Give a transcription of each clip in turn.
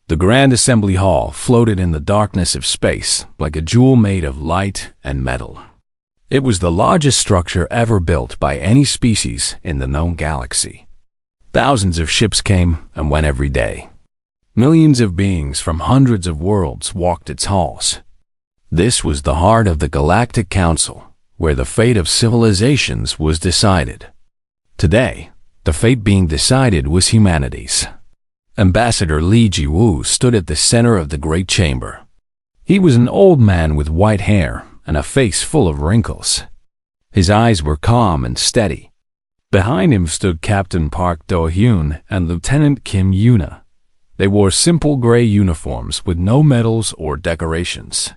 The Grand Assembly Hall floated in the darkness of space like a jewel made of light and metal. It was the largest structure ever built by any species in the known galaxy. Thousands of ships came and went every day. Millions of beings from hundreds of worlds walked its halls. This was the heart of the Galactic Council, where the fate of civilizations was decided. Today, the fate being decided was humanity's. Ambassador Li Jiwu stood at the center of the great chamber. He was an old man with white hair and a face full of wrinkles. His eyes were calm and steady. Behind him stood Captain Park Do-hyun and Lieutenant Kim Yuna. They wore simple gray uniforms with no medals or decorations.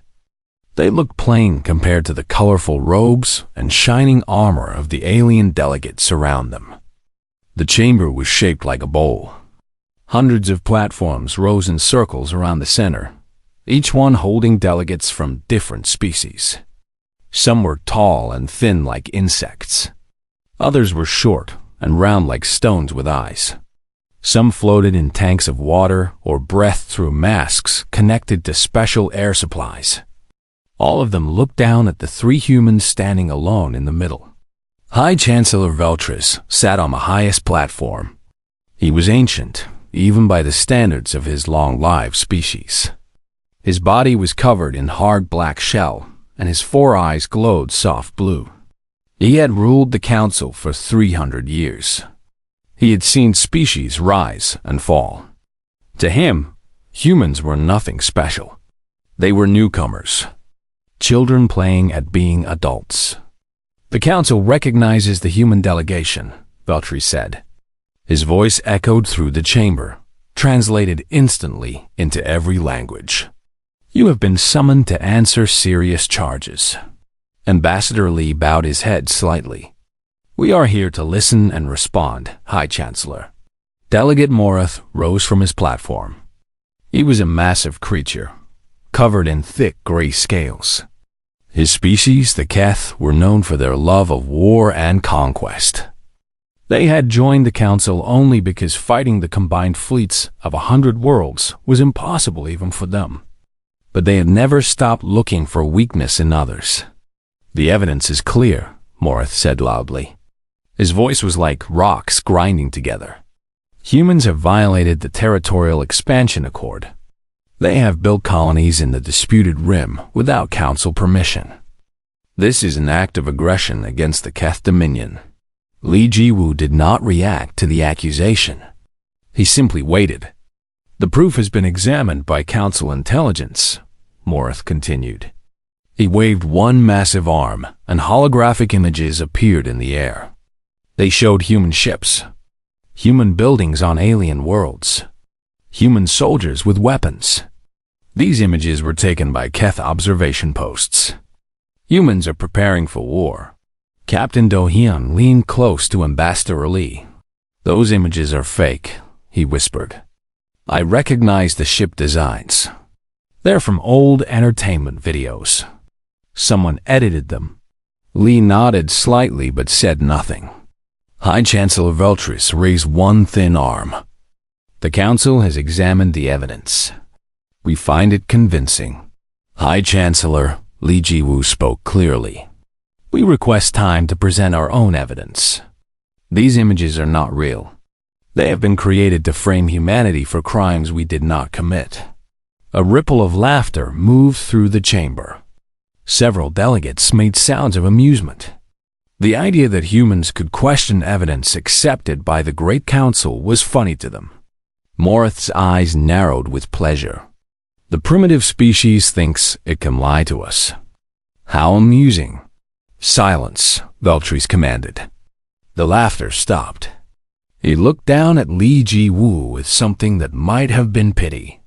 They looked plain compared to the colorful robes and shining armor of the alien delegates around them. The chamber was shaped like a bowl. Hundreds of platforms rose in circles around the center, each one holding delegates from different species. Some were tall and thin like insects. Others were short and round like stones with eyes. Some floated in tanks of water or breathed through masks connected to special air supplies. All of them looked down at the three humans standing alone in the middle. High Chancellor Veltris sat on the highest platform. He was ancient, even by the standards of his long-lived species. His body was covered in hard black shell, and his four eyes glowed soft blue. He had ruled the council for 300 years. He had seen species rise and fall. To him, humans were nothing special. They were newcomers, children playing at being adults. The council recognizes the human delegation, Veltri said. His voice echoed through the chamber, translated instantly into every language. You have been summoned to answer serious charges. Ambassador Li bowed his head slightly. We are here to listen and respond, High Chancellor. Delegate Morath rose from his platform. He was a massive creature, covered in thick gray scales. His species, the Keth, were known for their love of war and conquest. They had joined the council only because fighting the combined fleets of 100 worlds was impossible even for them. But they had never stopped looking for weakness in others. The evidence is clear, Morath said loudly. His voice was like rocks grinding together. Humans have violated the Territorial Expansion Accord. They have built colonies in the disputed rim without council permission. This is an act of aggression against the Keth Dominion. Li Jiwu did not react to the accusation. He simply waited. The proof has been examined by Council Intelligence, Morath continued. He waved one massive arm, and holographic images appeared in the air. They showed human ships, human buildings on alien worlds, human soldiers with weapons. These images were taken by Keth observation posts. Humans are preparing for war. Captain Do-hyun leaned close to Ambassador Li. Those images are fake, he whispered. I recognize the ship designs. They're from old entertainment videos. Someone edited them. Li nodded slightly but said nothing. High Chancellor Veltris raised one thin arm. The council has examined the evidence. We find it convincing. High Chancellor, Li Jiwu spoke clearly. We request time to present our own evidence. These images are not real. They have been created to frame humanity for crimes we did not commit. A ripple of laughter moved through the chamber. Several delegates made sounds of amusement. The idea that humans could question evidence accepted by the Great Council was funny to them. Morath's eyes narrowed with pleasure. The primitive species thinks it can lie to us. How amusing. Silence, Veltris commanded. The laughter stopped. He looked down at Li Jiwu with something that might have been pity.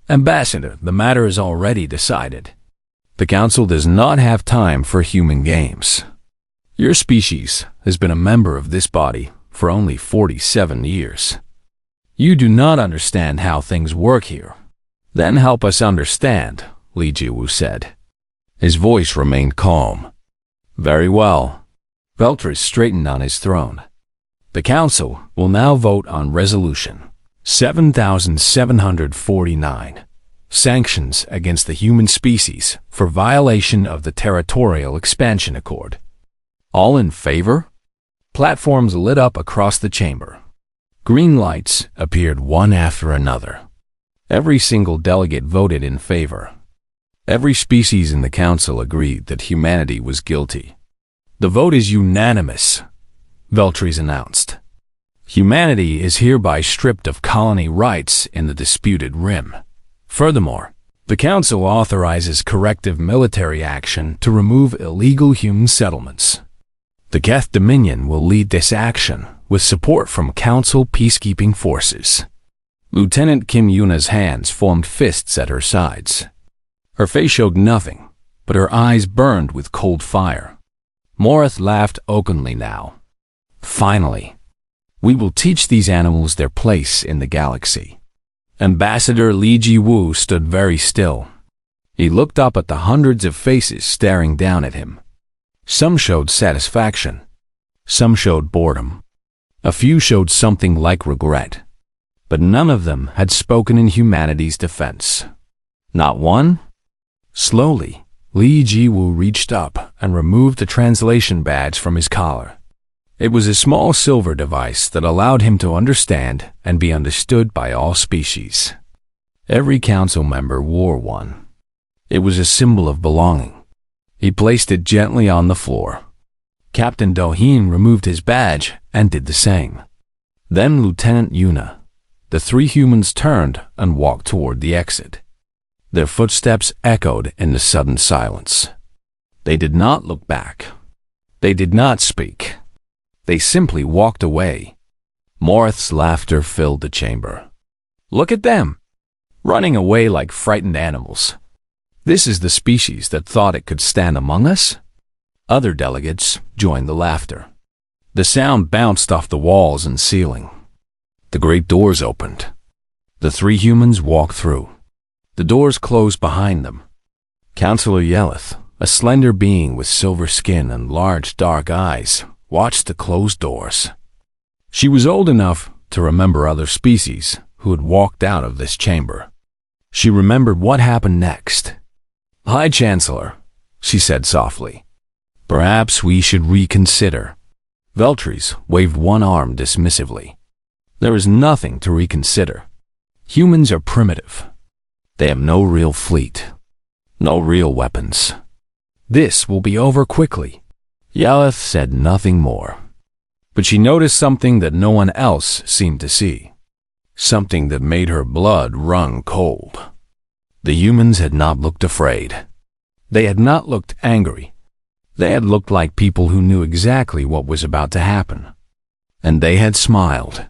Ambassador, the matter is already decided. The council does not have time for human games. Your species has been a member of this body for only 47 years. You do not understand how things work here. Then help us understand, Li Jiwu said. His voice remained calm. Very well. Veltris straightened on his throne. The council will now vote on resolution. 7,749. Sanctions against the human species for violation of the Territorial Expansion Accord. All in favor? Platforms lit up across the chamber. Green lights appeared one after another. Every single delegate voted in favor. Every species in the council agreed that humanity was guilty. The vote is unanimous, Veltries announced. Humanity is hereby stripped of colony rights in the disputed rim. Furthermore, the Council authorizes corrective military action to remove illegal human settlements. The Keth Dominion will lead this action with support from Council peacekeeping forces. Lieutenant Kim Yuna's hands formed fists at her sides. Her face showed nothing, but her eyes burned with cold fire. Morith laughed openly now. Finally, we will teach these animals their place in the galaxy. Ambassador Li Jiwu stood very still. He looked up at the hundreds of faces staring down at him. Some showed satisfaction. Some showed boredom. A few showed something like regret. But none of them had spoken in humanity's defense. Not one? Slowly, Li Jiwu reached up and removed the translation badge from his collar. It was a small silver device that allowed him to understand and be understood by all species. Every council member wore one. It was a symbol of belonging. He placed it gently on the floor. Captain Doheen removed his badge and did the same. Then Lieutenant Yuna. The three humans turned and walked toward the exit. Their footsteps echoed in the sudden silence. They did not look back. They did not speak. They simply walked away. Morith's laughter filled the chamber. Look at them, running away like frightened animals. This is the species that thought it could stand among us? Other delegates joined the laughter. The sound bounced off the walls and ceiling. The great doors opened. The three humans walked through. The doors closed behind them. Councillor Yeleth, a slender being with silver skin and large dark eyes, watched the closed doors. She was old enough to remember other species who had walked out of this chamber. She remembered what happened next. High Chancellor, she said softly. Perhaps we should reconsider. Veltries waved one arm dismissively. There is nothing to reconsider. Humans are primitive. They have no real fleet, no real weapons. This will be over quickly. Yeleth said nothing more, but she noticed something that no one else seemed to see, something that made her blood run cold. The humans had not looked afraid. They had not looked angry. They had looked like people who knew exactly what was about to happen, and they had smiled.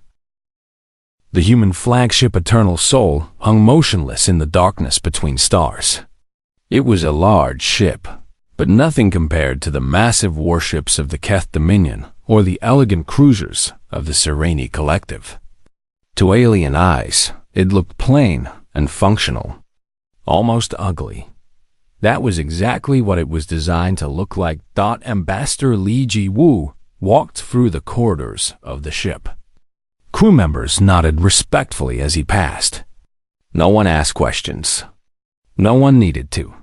The human flagship Eternal Soul hung motionless in the darkness between stars. It was a large ship, but nothing compared to the massive warships of the Keth Dominion or the elegant cruisers of the Sereni Collective. To alien eyes, it looked plain and functional, almost ugly. That was exactly what it was designed to look like. Ambassador Li Jiwu walked through the corridors of the ship. Crew members nodded respectfully as he passed. No one asked questions. No one needed to.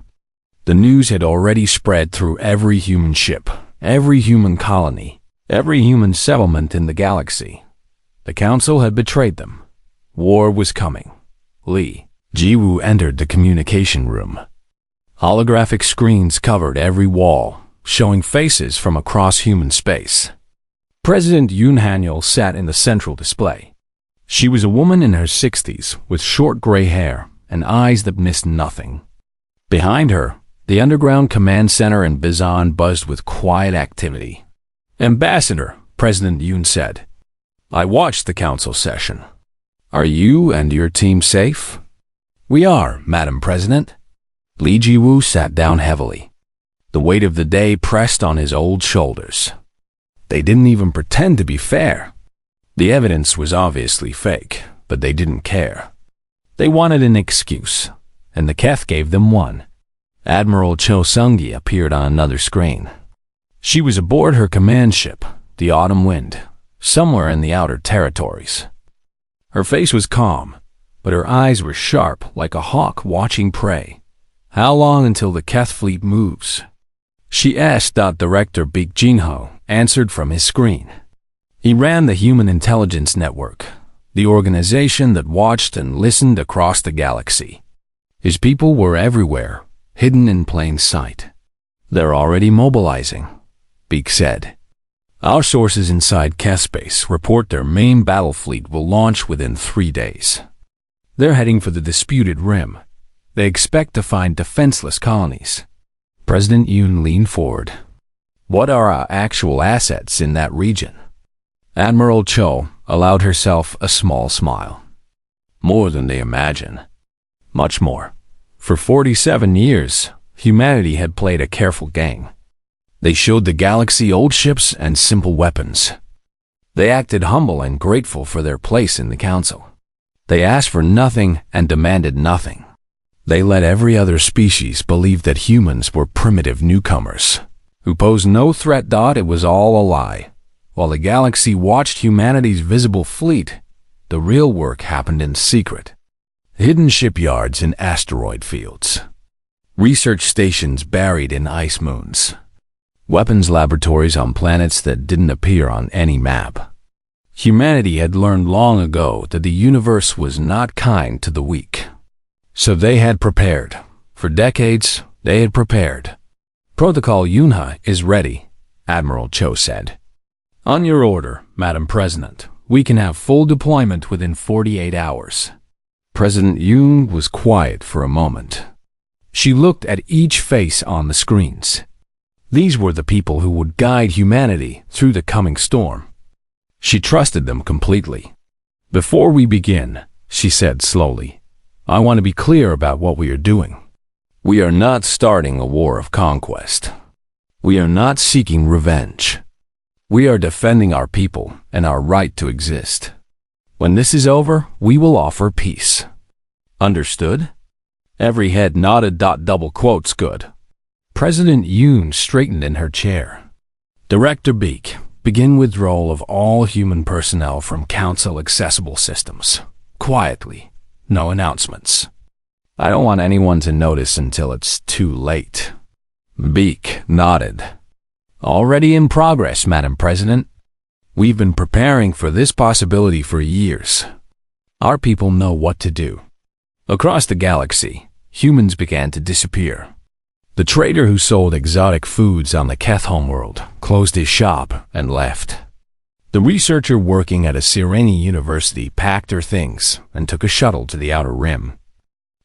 The news had already spread through every human ship, every human colony, every human settlement in the galaxy. The Council had betrayed them. War was coming. Li Jiwu entered the communication room. Holographic screens covered every wall, showing faces from across human space. President Yoon Hanyul sat in the central display. She was a woman in her 60s with short gray hair and eyes that missed nothing. Behind her, the underground command center in Bizan buzzed with quiet activity. Ambassador, President Yoon said, I watched the council session. Are you and your team safe? We are, Madam President. Li Jiwu sat down heavily. The weight of the day pressed on his old shoulders. They didn't even pretend to be fair. The evidence was obviously fake, but they didn't care. They wanted an excuse, and the Keth gave them one. Admiral Cho Sung-gi appeared on another screen. She was aboard her command ship, the Autumn Wind, somewhere in the outer territories. Her face was calm, but her eyes were sharp like a hawk watching prey. "How long until the Keth fleet moves?" she asked. Director Beek Jinho answered from his screen. He ran the Human Intelligence Network, the organization that watched and listened across the galaxy. His people were everywhere, hidden in plain sight. "They're already mobilizing," Beek said. "Our sources inside Keth space report their main battle fleet will launch within 3 days. They're heading for the disputed rim. They expect to find defenseless colonies." President Yoon leaned forward. "What are our actual assets in that region?" Admiral Cho allowed herself a small smile. "More than they imagine. Much more. For 47 years, humanity had played a careful game. They showed the galaxy old ships and simple weapons. They acted humble and grateful for their place in the council. They asked for nothing and demanded nothing. They let every other species believe that humans were primitive newcomers who posed no threat. It was all a lie. While the galaxy watched humanity's visible fleet, the real work happened in secret. Hidden shipyards in asteroid fields, research stations buried in ice moons, weapons laboratories on planets that didn't appear on any map. Humanity had learned long ago that the universe was not kind to the weak. So they had prepared. For decades, they had prepared. "Protocol Yunha is ready," Admiral Cho said. "On your order, Madam President, we can have full deployment within 48 hours. President Yoon was quiet for a moment. She looked at each face on the screens. These were the people who would guide humanity through the coming storm. She trusted them completely. "Before we begin," she said slowly, "I want to be clear about what we are doing. We are not starting a war of conquest. We are not seeking revenge. We are defending our people and our right to exist. When this is over, we will offer peace. Understood?" Every head nodded. Double quotes good. President Yoon straightened in her chair. "Director Beek, begin withdrawal of all human personnel from Council-accessible systems. Quietly. No announcements. I don't want anyone to notice until it's too late." Beek nodded. "Already in progress, Madam President. We've been preparing for this possibility for years. Our people know what to do." Across the galaxy, humans began to disappear. The trader who sold exotic foods on the Keth homeworld closed his shop and left. The researcher working at a Sireni university packed her things and took a shuttle to the outer rim.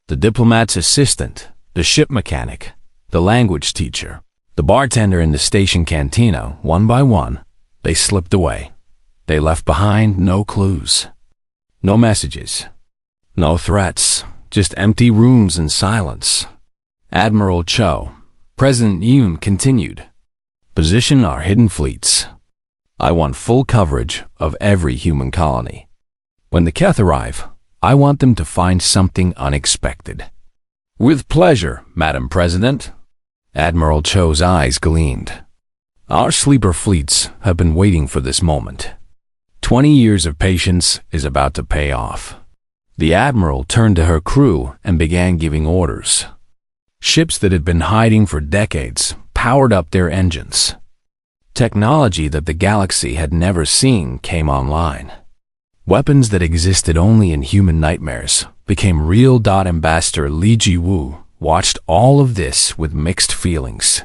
The diplomat's assistant, the ship mechanic, the language teacher, the bartender in the station cantina, one by one, they slipped away. They left behind no clues, no messages, no threats, just empty rooms and silence. Admiral Cho, President Yoon continued, "Position our hidden fleets. I want full coverage of every human colony. When the Keth arrive, I want them to find something unexpected." "With pleasure, Madam President." Admiral Cho's eyes gleamed. "Our sleeper fleets have been waiting for this moment. 20 years of patience is about to pay off." The Admiral turned to her crew and began giving orders. Ships that had been hiding for decades powered up their engines. Technology that the galaxy had never seen came online. Weapons that existed only in human nightmares became real. Ambassador Li Jiwu watched all of this with mixed feelings.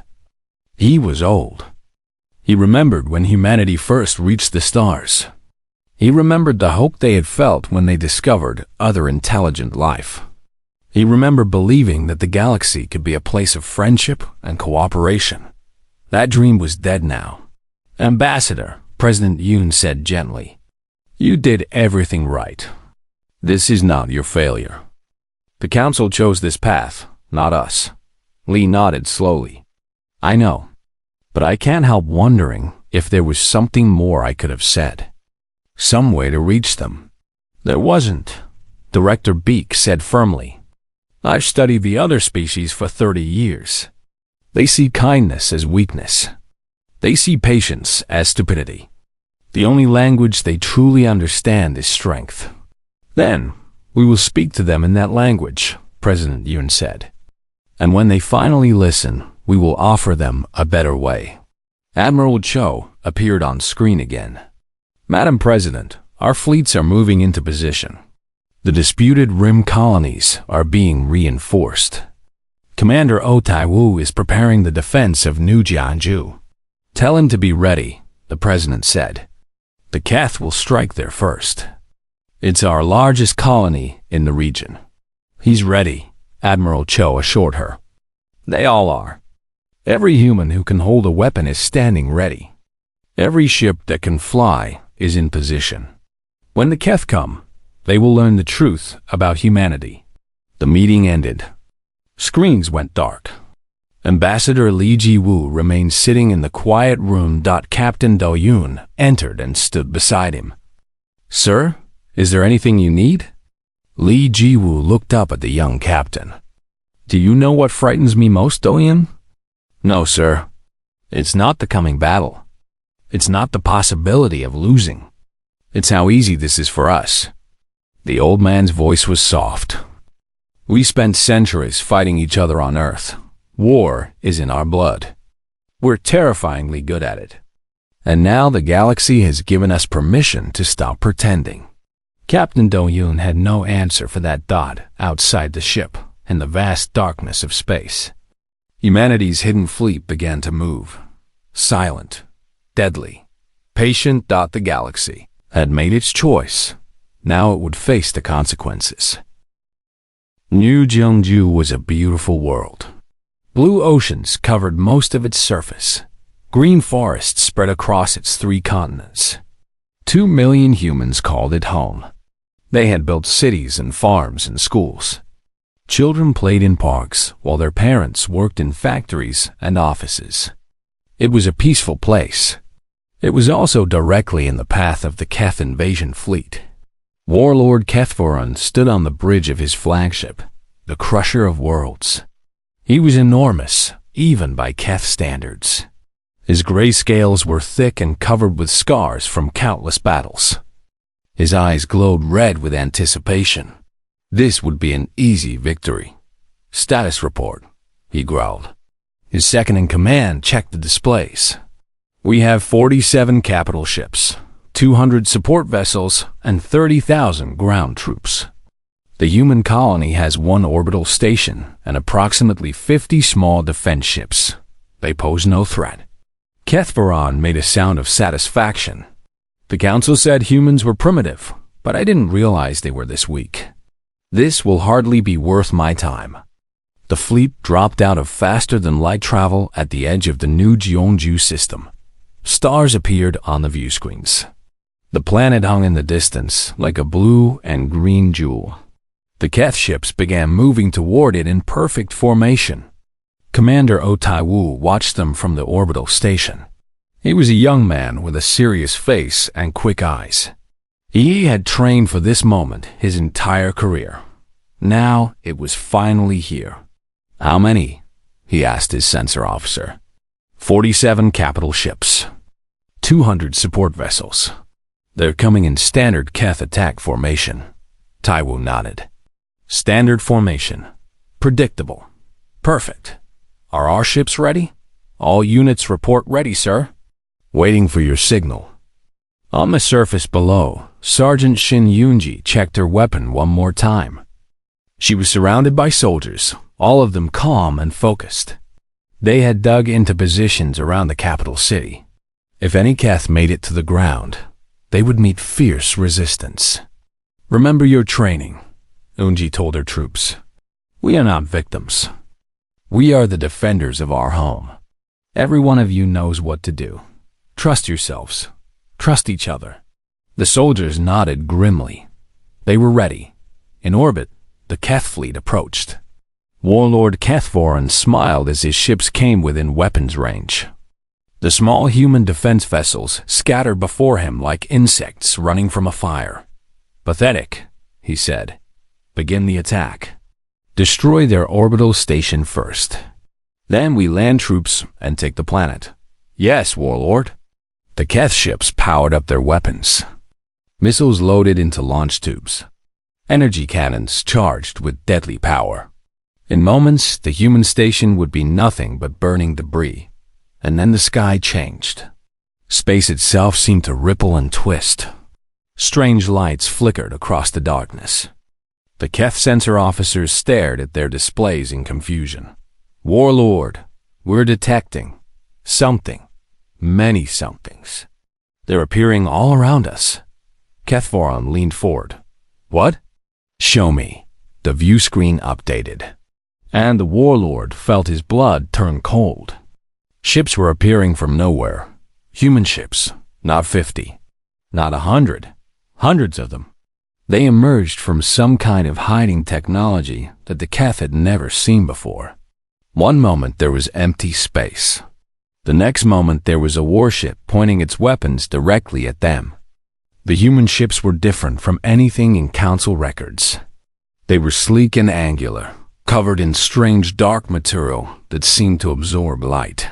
He was old. He remembered when humanity first reached the stars. He remembered the hope they had felt when they discovered other intelligent life. He remembered believing that the galaxy could be a place of friendship and cooperation. That dream was dead now. "Ambassador," President Yoon said gently, "you did everything right. This is not your failure. The Council chose this path, not us." Lee nodded slowly. "I know, but I can't help wondering if there was something more I could have said. Some way to reach them." "There wasn't," Director Beek said firmly. "I've studied the other species for 30 years. They see kindness as weakness. They see patience as stupidity. The only language they truly understand is strength. Then, we will speak to them in that language, President Yoon said. And when they finally listen, we will offer them a better way. Admiral Cho appeared on screen again. Madam President, our fleets are moving into position. The disputed Rim colonies are being reinforced. Commander Oh Tai-woo is preparing the defense of New Jianzhou. Tell him to be ready, the president said. The Keth will strike there first. It's our largest colony in the region. He's ready, Admiral Cho assured her. They all are. Every human who can hold a weapon is standing ready. Every ship that can fly is in position. When the Keth come, they will learn the truth about humanity. The meeting ended. Screens went dark. Ambassador Lee Ji-woo remained sitting in the quiet room. Captain Do-yoon entered and stood beside him. Sir, is there anything you need? Lee Ji-woo looked up at the young captain. Do you know what frightens me most, Do-yoon? No, sir. It's not the coming battle. It's not the possibility of losing. It's how easy this is for us. The old man's voice was soft. We spent centuries fighting each other on Earth. War is in our blood. We're terrifyingly good at it. And now the galaxy has given us permission to stop pretending. Captain Do-yoon had no answer for that dot outside the ship in the vast darkness of space. Humanity's hidden fleet began to move. Silent, deadly, patient. The galaxy had made its choice. Now it would face the consequences. New Jianzhou was a beautiful world. Blue oceans covered most of its surface. Green forests spread across its 3 continents. 2 million humans called it home. They had built cities and farms and schools. Children played in parks while their parents worked in factories and offices. It was a peaceful place. It was also directly in the path of the Keth invasion fleet. Warlord Kethvoron stood on the bridge of his flagship, the Crusher of Worlds. He was enormous, even by Keth standards. His gray scales were thick and covered with scars from countless battles. His eyes glowed red with anticipation. This would be an easy victory. Status report, he growled. His second-in-command checked the displays. We have 47 capital ships, 200 support vessels, and 30,000 ground troops. The human colony has 1 orbital station and approximately 50 small defense ships. They pose no threat. Kethvoron made a sound of satisfaction. The council said humans were primitive, but I didn't realize they were this weak. This will hardly be worth my time. The fleet dropped out of faster-than-light travel at the edge of the new Jianzhou system. Stars appeared on the view screens. The planet hung in the distance like a blue and green jewel. The Keth ships began moving toward it in perfect formation. Commander Oh Tai-woo watched them from the orbital station. He was a young man with a serious face and quick eyes. He had trained for this moment his entire career. Now it was finally here. How many? He asked his sensor officer. 47 capital ships. 200 support vessels. They're coming in standard Keth attack formation. Tai-woo nodded. Standard formation. Predictable. Perfect. Are our ships ready? All units report ready, sir. Waiting for your signal. On the surface below, Sergeant Shin Yoonji checked her weapon one more time. She was surrounded by soldiers, all of them calm and focused. They had dug into positions around the capital city. If any Keth made it to the ground, they would meet fierce resistance. Remember your training, Yoonji told her troops. We are not victims. We are the defenders of our home. Every one of you knows what to do. Trust yourselves. Trust each other. The soldiers nodded grimly. They were ready. In orbit, the Keth fleet approached. Warlord Kethvoron smiled as his ships came within weapons range. The small human defense vessels scattered before him like insects running from a fire. Pathetic, he said. Begin the attack. Destroy their orbital station first. Then we land troops and take the planet. Yes, Warlord. The Keth ships powered up their weapons. Missiles loaded into launch tubes. energy cannons charged with deadly power. In moments, the human station would be nothing but burning debris, and then the sky changed. Space itself seemed to ripple and twist. Strange lights flickered across the darkness. The Keth sensor officers stared at their displays in confusion. "Warlord, we're detecting something, many somethings. They're appearing all around us." Kethvoron leaned forward. "What?" "Show me." The view screen updated, and the warlord felt his blood turn cold. Ships were appearing from nowhere. Human ships, not 50, not 100, hundreds of them. They emerged from some kind of hiding technology that the Keth had never seen before. One moment there was empty space. The next moment there was a warship pointing its weapons directly at them. The human ships were different from anything in Council records. They were sleek and angular, covered in strange dark material that seemed to absorb light.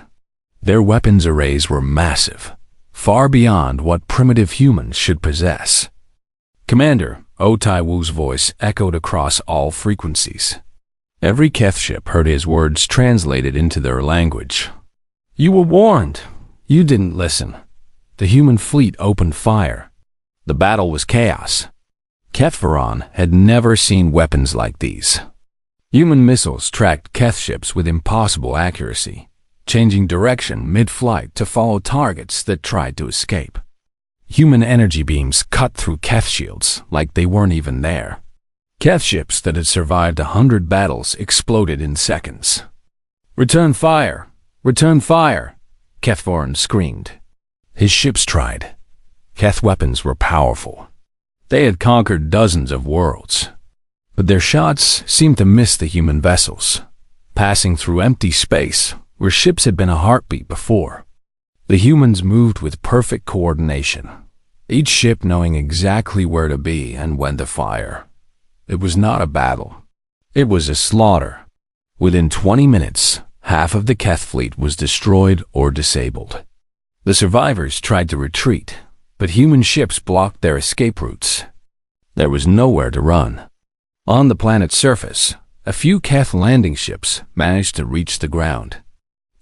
Their weapons arrays were massive, far beyond what primitive humans should possess. Commander Otai Wu's voice echoed across all frequencies. Every Keth ship heard his words translated into their language. "You were warned. You didn't listen." The human fleet opened fire. The battle was chaos. Kethvoron had never seen weapons like these. Human missiles tracked Keth ships with impossible accuracy, changing direction mid-flight to follow targets that tried to escape. Human energy beams cut through Keth shields like they weren't even there. Keth ships that had survived 100 battles exploded in seconds. "Return fire! Return fire!" Kethvoron screamed. His ships tried. Keth weapons were powerful. They had conquered dozens of worlds. But their shots seemed to miss the human vessels, passing through empty space where ships had been a heartbeat before. The humans moved with perfect coordination, each ship knowing exactly where to be and when to fire. It was not a battle. It was a slaughter. Within 20 minutes, half of the Keth fleet was destroyed or disabled. The survivors tried to retreat, but human ships blocked their escape routes. There was nowhere to run. On the planet's surface, a few Keth landing ships managed to reach the ground.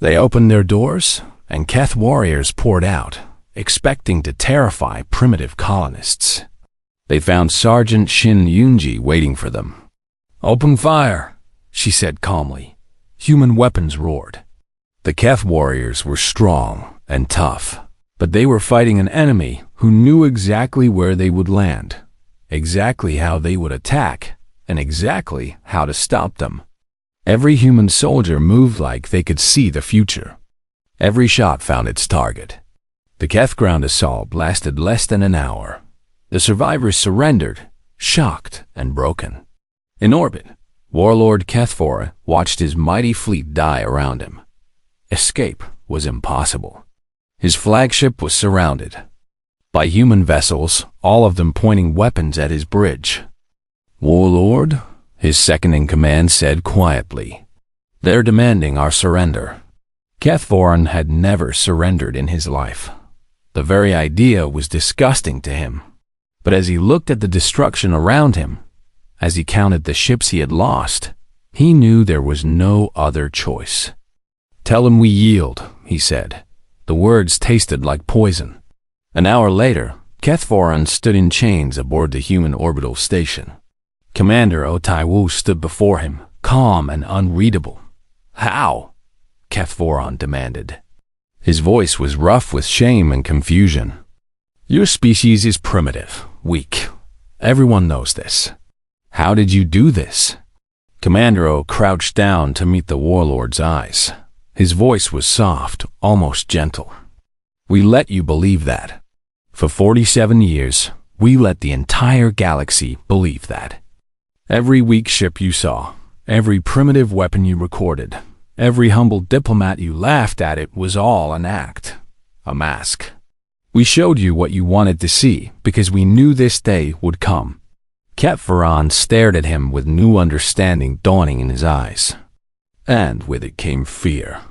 They opened their doors, and Keth warriors poured out, expecting to terrify primitive colonists. They found Sergeant Shin Yunji waiting for them. "Open fire," she said calmly. Human weapons roared. The Keth warriors were strong and tough, but they were fighting an enemy who knew exactly where they would land, exactly how they would attack, and exactly how to stop them. Every human soldier moved like they could see the future. Every shot found its target. The Keth ground assault lasted less than an hour. The survivors surrendered, shocked and broken. In orbit, Warlord Kethfor watched his mighty fleet die around him. Escape was impossible. His flagship was surrounded by human vessels, all of them pointing weapons at his bridge. "Warlord," his second-in-command said quietly, "they're demanding our surrender." Kethvoron had never surrendered in his life. The very idea was disgusting to him. But as he looked at the destruction around him, as he counted the ships he had lost, he knew there was no other choice. "Tell him we yield," he said. The words tasted like poison. An hour later, Kethvoron stood in chains aboard the human orbital station. Commander Otai Wu stood before him, calm and unreadable. "How?" Kethvoron demanded. His voice was rough with shame and confusion. "Your species is primitive, weak. Everyone knows this. How did you do this?" Commander O crouched down to meet the warlord's eyes. His voice was soft, almost gentle. "We let you believe that. For 47 years, we let the entire galaxy believe that. Every weak ship you saw, every primitive weapon you recorded, every humble diplomat you laughed at, it was all an act, a mask. We showed you what you wanted to see because we knew this day would come." Kethvoron stared at him with new understanding dawning in his eyes. And with it came fear.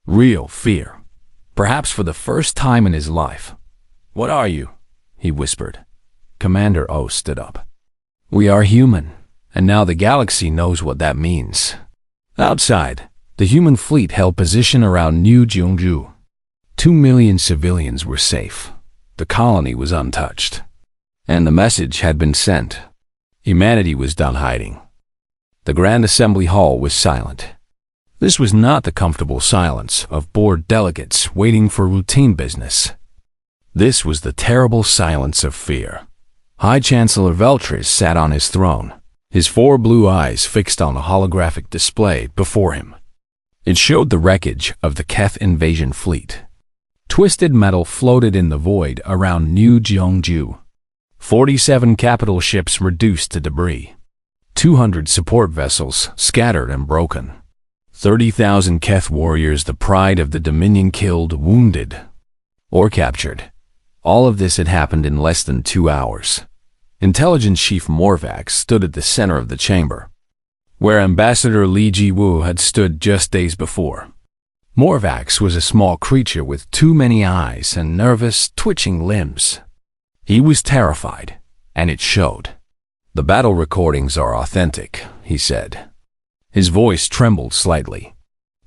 Real fear. Perhaps for the first time in his life. "What are you?" he whispered. Commander O stood up. We are human, and now the galaxy knows what that means. Outside, the human fleet held position around New Jeonju. 2 million civilians were safe. The colony was untouched. And the message had been sent. Humanity was done hiding. The Grand Assembly Hall was silent. This was not the comfortable silence of bored delegates waiting for routine business. This was the terrible silence of fear. High Chancellor Veltris sat on his throne, his 4 blue eyes fixed on a holographic display before him. It showed the wreckage of the Keth invasion fleet. Twisted metal floated in the void around New Jeonju. 47 capital ships reduced to debris. 200 support vessels scattered and broken. 30,000 Keth warriors, the pride of the Dominion, killed, wounded, or captured. All of this had happened in less than 2 hours. Intelligence Chief Morvax stood at the center of the chamber, where Ambassador Li Jiwu had stood just days before. Morvax was a small creature with too many eyes and nervous, twitching limbs. He was terrified, and it showed. "The battle recordings are authentic," he said. His voice trembled slightly.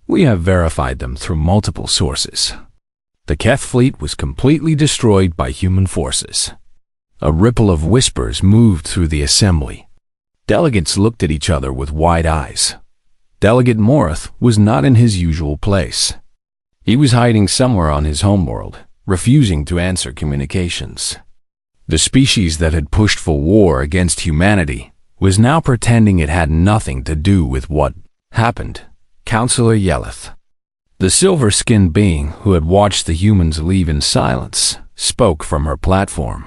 "We have verified them through multiple sources. The Keth fleet was completely destroyed by human forces." A ripple of whispers moved through the assembly. Delegates looked at each other with wide eyes. Delegate Morath was not in his usual place. He was hiding somewhere on his homeworld, refusing to answer communications. The species that had pushed for war against humanity was now pretending it had nothing to do with what happened. Counselor Yeleth, the silver-skinned being who had watched the humans leave in silence, spoke from her platform.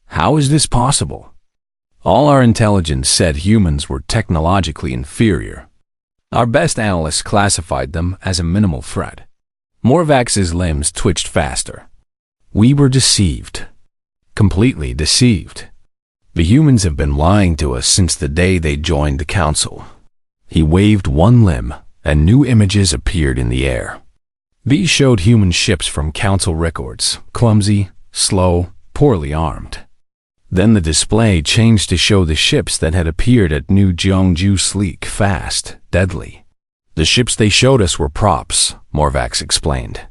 "How is this possible? All our intelligence said humans were technologically inferior. Our best analysts classified them as a minimal threat." Morvax's limbs twitched faster. "We were deceived. Completely deceived. The humans have been lying to us since the day they joined the council." He waved one limb, and new images appeared in the air. These showed human ships from council records, clumsy, slow, poorly armed. Then the display changed to show the ships that had appeared at New Jeonju, sleek, fast, deadly. "The ships they showed us were props," Morvax explained.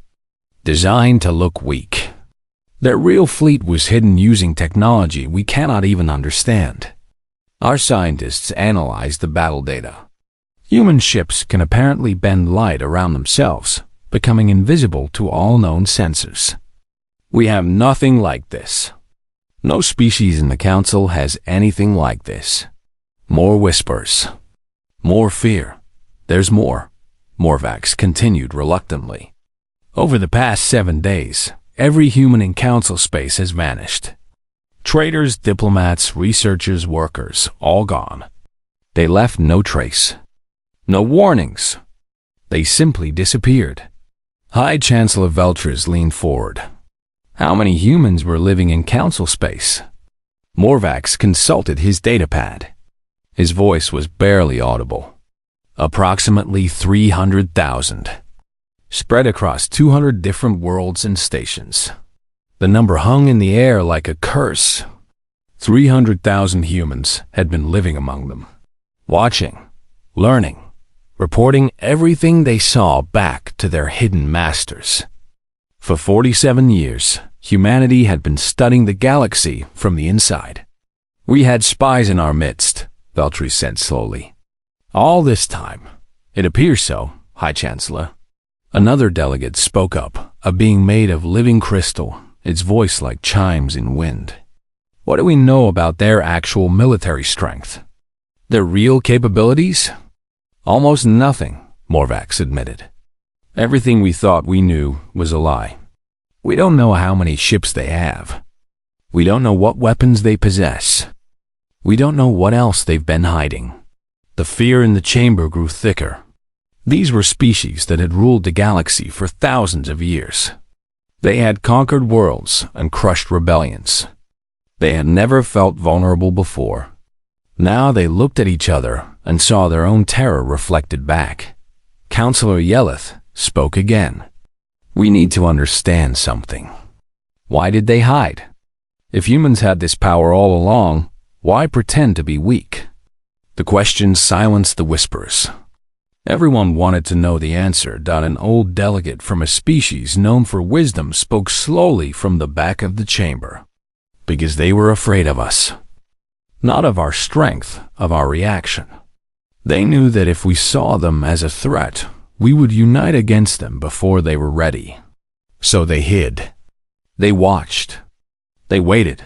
"Designed to look weak. Their real fleet was hidden using technology we cannot even understand." Our scientists analyzed the battle data. Human ships can apparently bend light around themselves, becoming invisible to all known sensors. "We have nothing like this. No species in the council has anything like this." More whispers. More fear. "There's more," Morvax continued reluctantly. "Over the past 7 days, every human in council space has vanished. Traders, diplomats, researchers, workers, all gone. They left no trace. No warnings. They simply disappeared." High Chancellor Veltris leaned forward. "How many humans were living in council space?" Morvax consulted his datapad. His voice was barely audible. "Approximately 300,000. Spread across 200 different worlds and stations." The number hung in the air like a curse. 300,000 humans had been living among them, watching, learning, reporting everything they saw back to their hidden masters. For 47 years, humanity had been studying the galaxy from the inside. "We had spies in our midst," Veltris said slowly. "All this time. It appears so, High Chancellor." Another delegate spoke up, a being made of living crystal, its voice like chimes in wind. "What do we know about their actual military strength? Their real capabilities?" "Almost nothing," Morvax admitted. "Everything we thought we knew was a lie. We don't know how many ships they have. We don't know what weapons they possess. We don't know what else they've been hiding." The fear in the chamber grew thicker. These were species that had ruled the galaxy for thousands of years. They had conquered worlds and crushed rebellions. They had never felt vulnerable before. Now they looked at each other and saw their own terror reflected back. Counselor Yeleth spoke again. "We need to understand something. Why did they hide? If humans had this power all along, Why pretend to be weak? The questions silenced the whispers. Everyone wanted to know the answer. An old delegate from a species known for wisdom spoke slowly from the back of the chamber. Because they were afraid of us. Not of our strength, of our reaction. They knew that if we saw them as a threat, we would unite against them before they were ready. So they hid. They watched. They waited.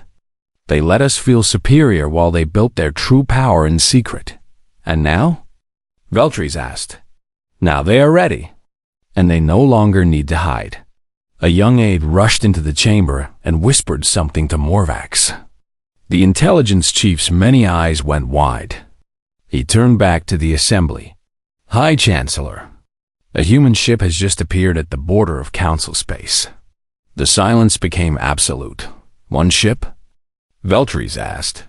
They let us feel superior while they built their true power in secret. And now? Veltries asked. Now they are ready. And they no longer need to hide. A young aide rushed into the chamber and whispered something to Morvax. The intelligence chief's many eyes went wide. He turned back to the assembly. High Chancellor. A human ship has just appeared at the border of council space. The silence became absolute. One ship? Veltries asked.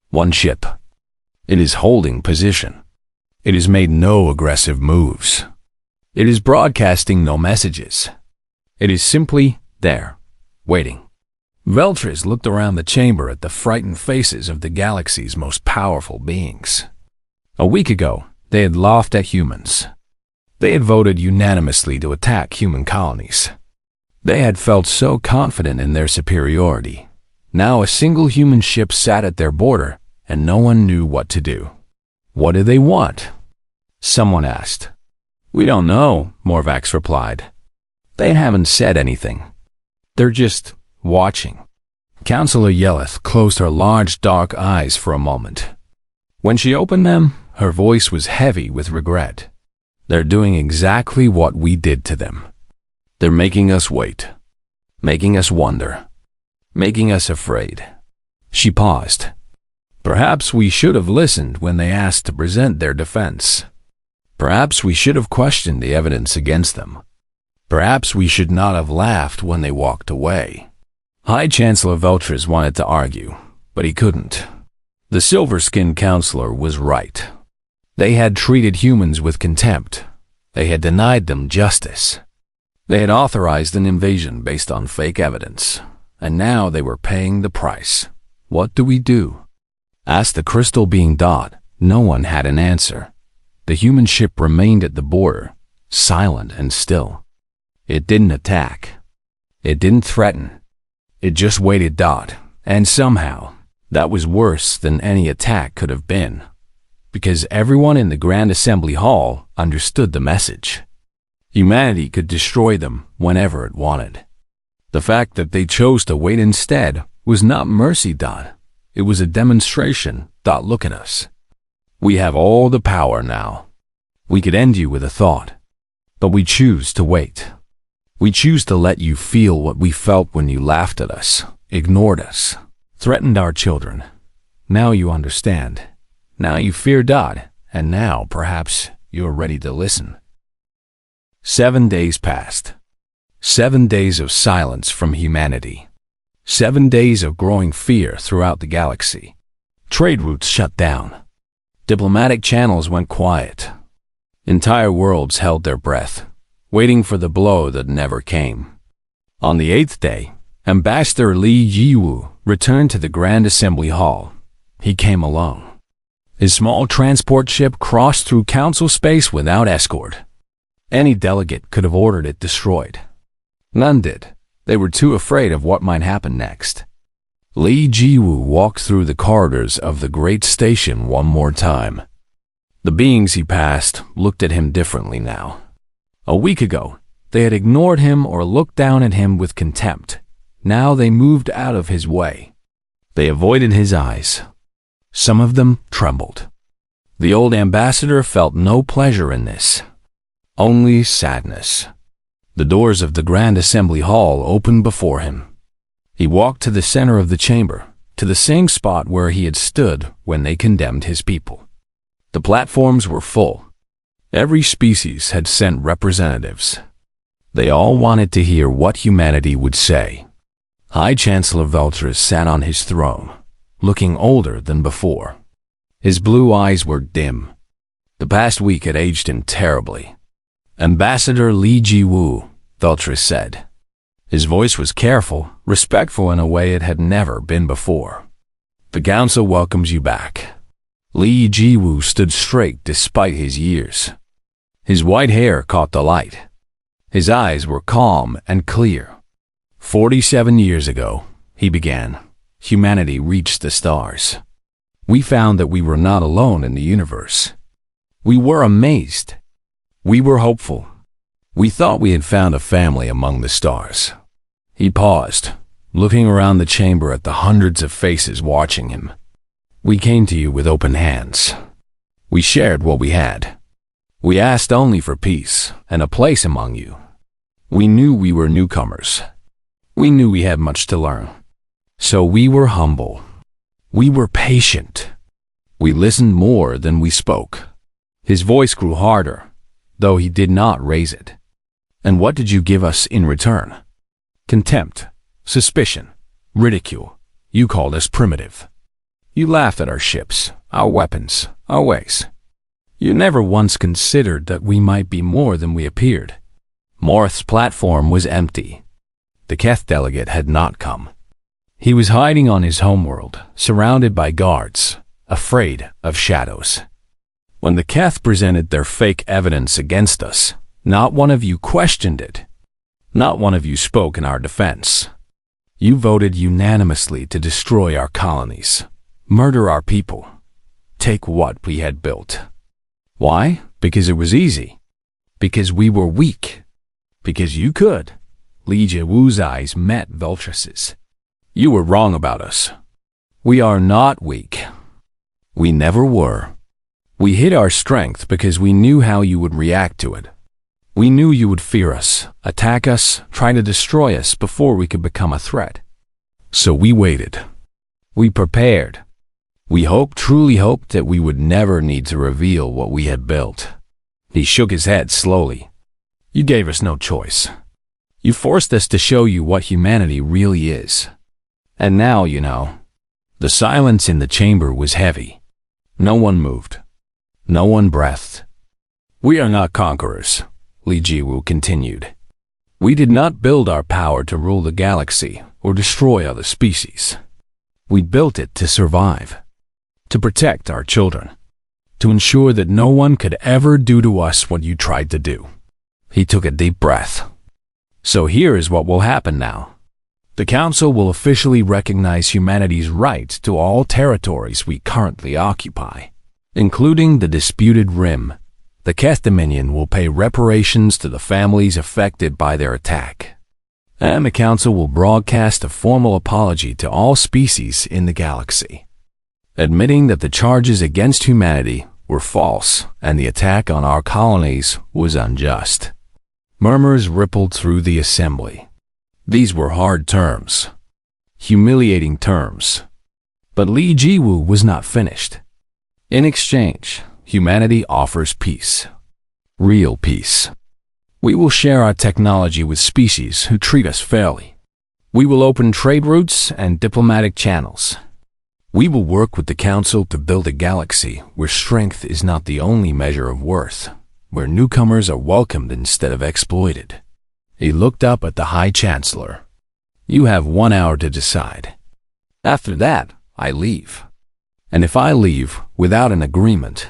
One ship. It is holding position. It has made no aggressive moves. It is broadcasting no messages. It is simply there, waiting. Veltries looked around the chamber at the frightened faces of the galaxy's most powerful beings. A week ago, they had laughed at humans. They had voted unanimously to attack human colonies. They had felt so confident in their superiority. Now a single human ship sat at their border, and no one knew what to do. What do they want? Someone asked. We don't know, Morvax replied. They haven't said anything. They're just watching. Counselor Yelleth closed her large dark eyes for a moment. When she opened them, her voice was heavy with regret. They're doing exactly what we did to them. They're making us wait, making us wonder, making us afraid. She paused. Perhaps we should have listened when they asked to present their defense. Perhaps we should have questioned the evidence against them. Perhaps we should not have laughed when they walked away. High Chancellor Veltris wanted to argue, but he couldn't. The silver-skinned counselor was right. They had treated humans with contempt. They had denied them justice. They had authorized an invasion based on fake evidence, and now they were paying the price. What do we do? Asked the crystal being Dot. No one had an answer. The human ship remained at the border, silent and still. It didn't attack. It didn't threaten. It just waited. Dot. And somehow, that was worse than any attack could have been, because everyone in the Grand Assembly Hall understood the message. Humanity could destroy them whenever it wanted. The fact that they chose to wait instead was not mercy. Dot. It was a demonstration. Dot. Look at us. We have all the power now. We could end you with a thought, but we choose to wait. We choose to let you feel what we felt when you laughed at us, ignored us, threatened our children. Now you understand. Now you fear. Dot. And now, perhaps, you are ready to listen. 7 days passed. 7 days of silence from humanity. 7 days of growing fear throughout the galaxy. Trade routes shut down. Diplomatic channels went quiet. Entire worlds held their breath, waiting for the blow that never came. On the 8th day, Ambassador Li Jiwu returned to the Grand Assembly Hall. He came alone. His small transport ship crossed through council space without escort. Any delegate could have ordered it destroyed. None did. They were too afraid of what might happen next. Li Jiwu walked through the corridors of the great station one more time. The beings he passed looked at him differently now. A week ago, they had ignored him or looked down at him with contempt. Now they moved out of his way. They avoided his eyes. Some of them trembled. The old ambassador felt no pleasure in this, only sadness. The doors of the Grand Assembly Hall opened before him. He walked to the center of the chamber, to the same spot where he had stood when they condemned his people. The platforms were full. Every species had sent representatives. They all wanted to hear what humanity would say. High Chancellor Veltris sat on his throne, looking older than before. His blue eyes were dim. The past week had aged him terribly. Ambassador Li Jiwu, Veltris said. His voice was careful, respectful in a way it had never been before. The council welcomes you back. Li Jiwu stood straight despite his years. His white hair caught the light. His eyes were calm and clear. 47 years ago, he began, humanity reached the stars. We found that we were not alone in the universe. We were amazed. We were hopeful. We thought we had found a family among the stars. He paused, looking around the chamber at the hundreds of faces watching him. We came to you with open hands. We shared what we had. We asked only for peace and a place among you. We knew we were newcomers. We knew we had much to learn. So we were humble. We were patient. We listened more than we spoke. His voice grew harder, though he did not raise it. And what did you give us in return? Contempt, suspicion, ridicule. You called us primitive. You laughed at our ships, our weapons, our ways. You never once considered that we might be more than we appeared. Morth's platform was empty. The Keth delegate had not come. He was hiding on his homeworld, surrounded by guards, afraid of shadows. When the Keth presented their fake evidence against us, not one of you questioned it. Not one of you spoke in our defense. You voted unanimously to destroy our colonies, murder our people, take what we had built. Why? Because it was easy. Because we were weak. Because you could. Li Jiwu's eyes met Veltrus's. You were wrong about us. We are not weak. We never were. We hid our strength because we knew how you would react to it. We knew you would fear us, attack us, try to destroy us before we could become a threat. So we waited. We prepared. We truly hoped that we would never need to reveal what we had built. He shook his head slowly. You gave us no choice. You forced us to show you what humanity really is. And now, you know. The silence in the chamber was heavy. No one moved. No one breathed. We are not conquerors, Li Jiwu continued. We did not build our power to rule the galaxy or destroy other species. We built it to survive, to protect our children, to ensure that no one could ever do to us what you tried to do. He took a deep breath. So here is what will happen now. The Council will officially recognize humanity's right to all territories we currently occupy, including the disputed Rim. The Keth Dominion will pay reparations to the families affected by their attack. And the Council will broadcast a formal apology to all species in the galaxy, admitting that the charges against humanity were false and the attack on our colonies was unjust. Murmurs rippled through the assembly. These were hard terms, humiliating terms. But Li Jiwu was not finished. In exchange, humanity offers peace. Real peace. We will share our technology with species who treat us fairly. We will open trade routes and diplomatic channels. We will work with the Council to build a galaxy where strength is not the only measure of worth, where newcomers are welcomed instead of exploited. He looked up at the High Chancellor. You have 1 hour to decide. After that, I leave. And if I leave without an agreement,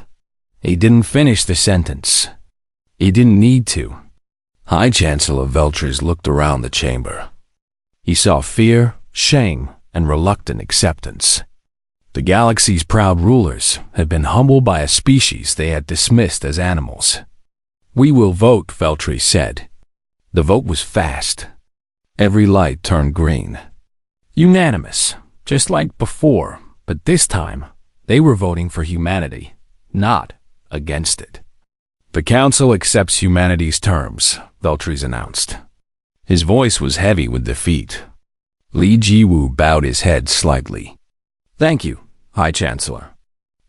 he didn't finish the sentence. He didn't need to. High Chancellor Veltrus looked around the chamber. He saw fear, shame, and reluctant acceptance. The galaxy's proud rulers had been humbled by a species they had dismissed as animals. We will vote, Veltrus said. The vote was fast. Every light turned green. Unanimous, just like before, but this time they were voting for humanity, not against it. The Council accepts humanity's terms, Veltrus announced. His voice was heavy with defeat. Li Jiwu bowed his head slightly. Thank you, High Chancellor.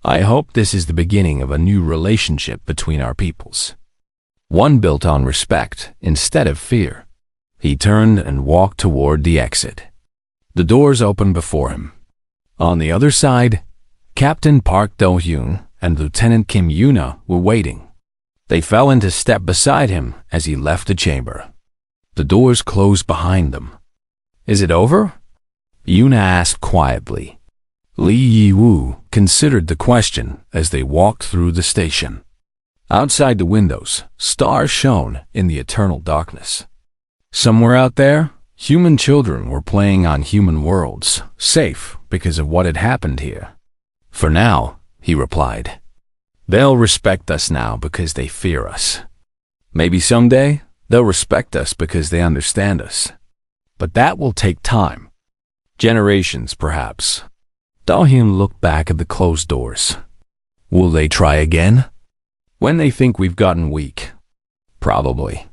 I hope this is the beginning of a new relationship between our peoples. One built on respect instead of fear. He turned and walked toward the exit. The doors opened before him. On the other side, Captain Park Do-hyun and Lieutenant Kim Yuna were waiting. They fell into step beside him as he left the chamber. The doors closed behind them. Is it over? Yuna asked quietly. Li Yiwu considered the question as they walked through the station. Outside the windows, stars shone in the eternal darkness. Somewhere out there, human children were playing on human worlds, safe because of what had happened here. For now, he replied. They'll respect us now because they fear us. Maybe someday, they'll respect us because they understand us. But that will take time. Generations, perhaps. Dahyun looked back at the closed doors. Will they try again? When they think we've gotten weak. Probably.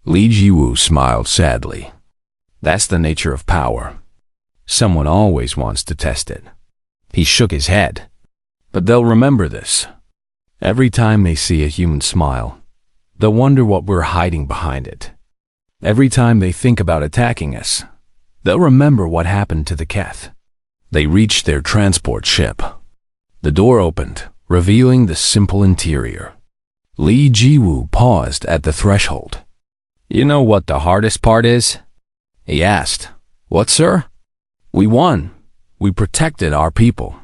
Li Jiwoo smiled sadly. That's the nature of power. Someone always wants to test it. He shook his head. But they'll remember this. Every time they see a human smile, they'll wonder what we're hiding behind it. Every time they think about attacking us, they'll remember what happened to the Keth. They reached their transport ship. The door opened, revealing the simple interior. Li Jiwoo paused at the threshold. You know what the hardest part is? He asked. What, sir? We won. We protected our people.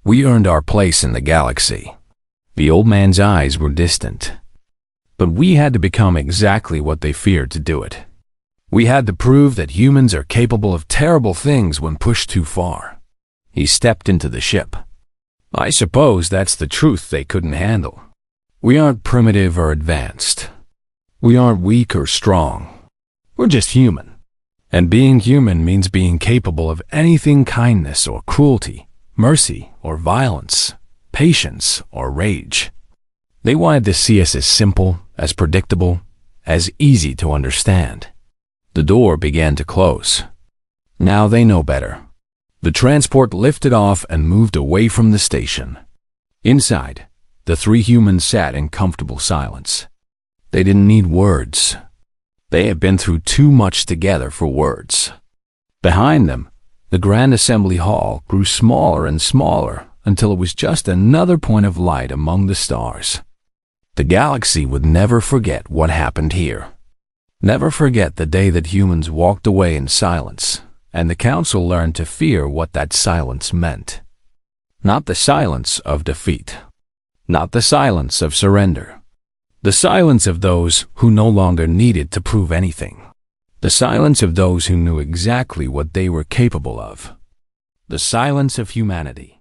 We earned our place in the galaxy. The old man's eyes were distant. But we had to become exactly what they feared to do it. We had to prove that humans are capable of terrible things when pushed too far. He stepped into the ship. I suppose that's the truth they couldn't handle. We aren't primitive or advanced. We aren't weak or strong. We're just human. And being human means being capable of anything kindness or cruelty, mercy or violence, patience or rage. They wanted to see us as simple, as predictable, as easy to understand. The door began to close. Now they know better. The transport lifted off and moved away from the station. Inside, the three humans sat in comfortable silence. They didn't need words. They had been through too much together for words. Behind them, the Grand Assembly Hall grew smaller and smaller until it was just another point of light among the stars. The galaxy would never forget what happened here. Never forget the day that humans walked away in silence, and the Council learned to fear what that silence meant. Not the silence of defeat. Not the silence of surrender. The silence of those who no longer needed to prove anything. The silence of those who knew exactly what they were capable of. The silence of humanity.